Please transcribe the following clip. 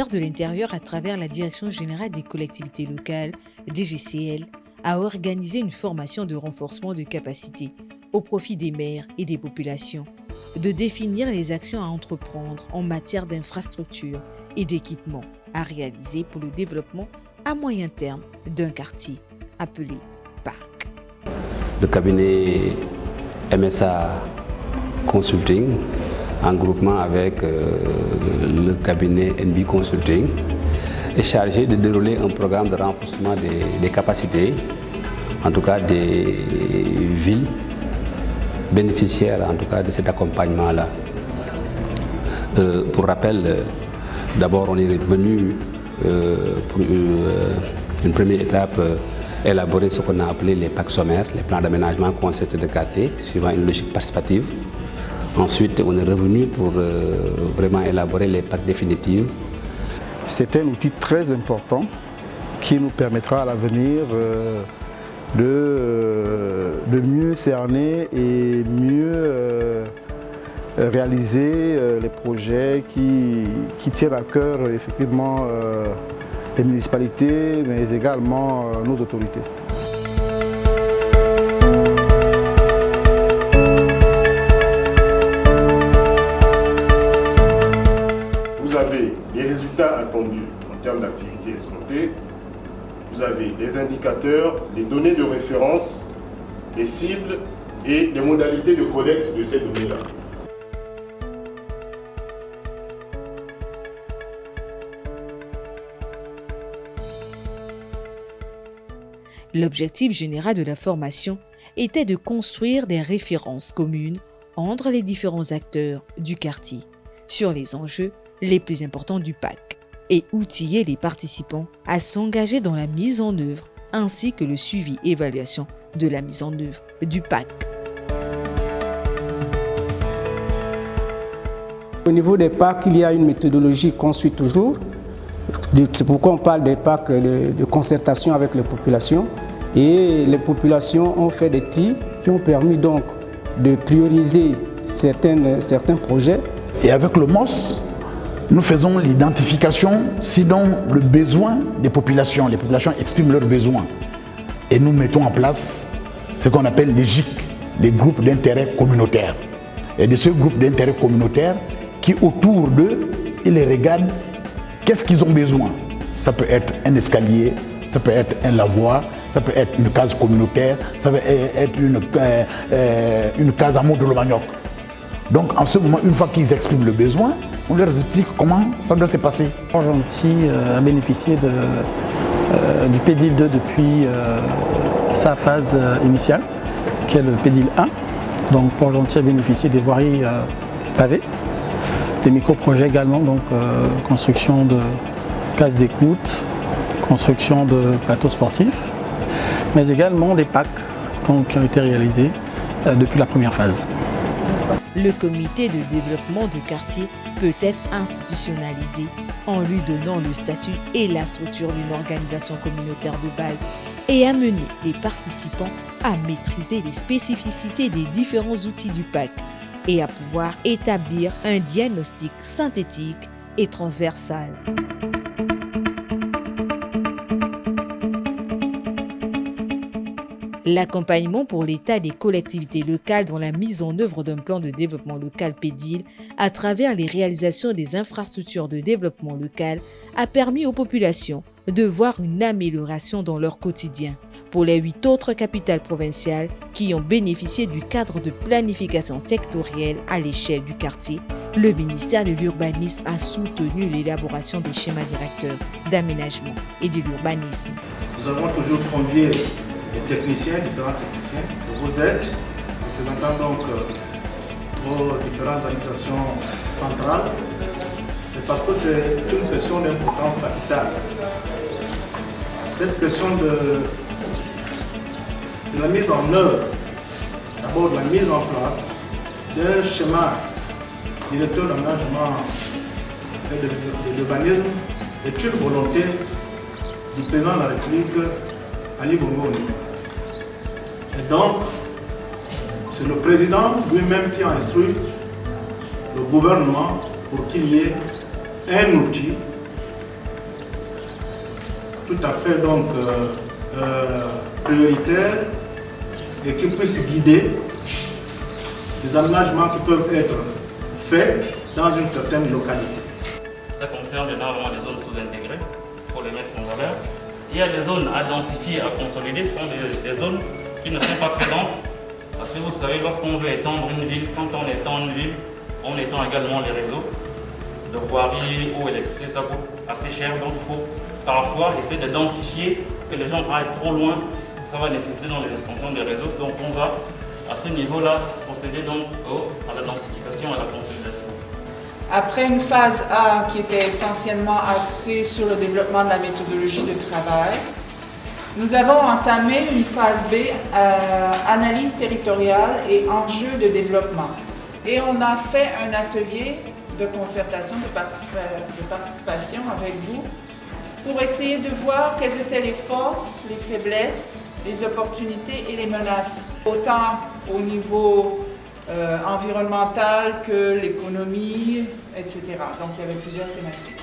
ministère de l'Intérieur, à travers la Direction générale des collectivités locales, DGCL, a organisé une formation de renforcement de capacité au profit des maires et des populations, de définir les actions à entreprendre en matière d'infrastructures et d'équipements à réaliser pour le développement à moyen terme d'un quartier appelé PAC. Le cabinet MSA Consulting, en groupement avec le cabinet NB Consulting, est chargé de dérouler un programme de renforcement des capacités, en tout cas des villes bénéficiaires en tout cas de cet accompagnement-là. Pour rappel, d'abord on est revenu pour une première étape élaborer ce qu'on a appelé les PAC sommaires, les plans d'aménagement concerté de quartier, suivant une logique participative. Ensuite, on est revenu pour vraiment élaborer les PAC définitives. C'est un outil très important qui nous permettra à l'avenir de mieux cerner et mieux réaliser les projets qui tiennent à cœur effectivement les municipalités, mais également nos autorités. Vous avez les résultats attendus en termes d'activité exploitée, vous avez les indicateurs, les données de référence, les cibles et les modalités de collecte de ces données-là. L'objectif général de la formation était de construire des références communes entre les différents acteurs du quartier sur les enjeux les plus importants du PAC et outiller les participants à s'engager dans la mise en œuvre ainsi que le suivi et évaluation de la mise en œuvre du PAC. Au niveau des PAC, il y a une méthodologie qu'on suit toujours. C'est pourquoi on parle des PAC de concertation avec les populations. Et les populations ont fait des tirs qui ont permis donc de prioriser certains projets. Et avec le MOS, nous faisons l'identification, sinon le besoin des populations. Les populations expriment leurs besoins. Et nous mettons en place ce qu'on appelle les GIC, les groupes d'intérêt communautaire. Et de ce groupe d'intérêt communautaire qui, autour d'eux, ils les regardent, qu'est-ce qu'ils ont besoin. Ça peut être un escalier, ça peut être un lavoir, ça peut être une case communautaire, ça peut être une case à mode de manioc. Donc en ce moment, une fois qu'ils expriment le besoin, on leur explique comment ça doit se passer. Port-Gentil a bénéficié du PEDIL 2 depuis sa phase initiale, qui est le PEDIL 1. Donc Port-Gentil a bénéficié des voiries pavées, des micro-projets également, donc construction de cases d'écoute, construction de plateaux sportifs, mais également des PAC donc, qui ont été réalisés depuis la première phase. Le comité de développement de quartier peut être institutionnalisé en lui donnant le statut et la structure d'une organisation communautaire de base et amener les participants à maîtriser les spécificités des différents outils du PAC et à pouvoir établir un diagnostic synthétique et transversal. L'accompagnement pour l'État et les collectivités locales dans la mise en œuvre d'un plan de développement local PEDIL à travers les réalisations des infrastructures de développement local a permis aux populations de voir une amélioration dans leur quotidien. Pour les 8 autres capitales provinciales qui ont bénéficié du cadre de planification sectorielle à l'échelle du quartier, le ministère de l'Urbanisme a soutenu l'élaboration des schémas directeurs d'aménagement et de l'urbanisme. Nous avons toujours convié les techniciens, différents techniciens, de vos aides, représentant donc vos différentes organisations centrales. C'est parce que c'est une question d'importance capitale. Cette question de la mise en œuvre, d'abord de la mise en place d'un schéma directeur d'aménagement et de l'urbanisme est une volonté du président de la République, Ali Bongo Ondimba. Et donc, c'est le président lui-même qui a instruit le gouvernement pour qu'il y ait un outil tout à fait donc, prioritaire et qui puisse guider les aménagements qui peuvent être faits dans une certaine localité. Ça concerne généralement les zones sous-intégrées, pour les mettre en valeur. Il y a des zones à densifier, à consolider, ce sont des zones qui ne sont pas très denses. Parce que vous savez, lorsqu'on veut étendre une ville, quand on étend une ville, on étend également les réseaux de voirie ou électricité, ça coûte assez cher, donc il faut parfois essayer de densifier, que les gens aillent trop loin, ça va nécessiter dans les extensions des réseaux. Donc on va à ce niveau-là procéder donc à la densification et à la consolidation. Après une phase A qui était essentiellement axée sur le développement de la méthodologie de travail, nous avons entamé une phase B, analyse territoriale et enjeux de développement. Et on a fait un atelier de concertation, de participation avec vous pour essayer de voir quelles étaient les forces, les faiblesses, les opportunités et les menaces, autant au niveau environnemental que l'économie, etc. Donc il y avait plusieurs thématiques.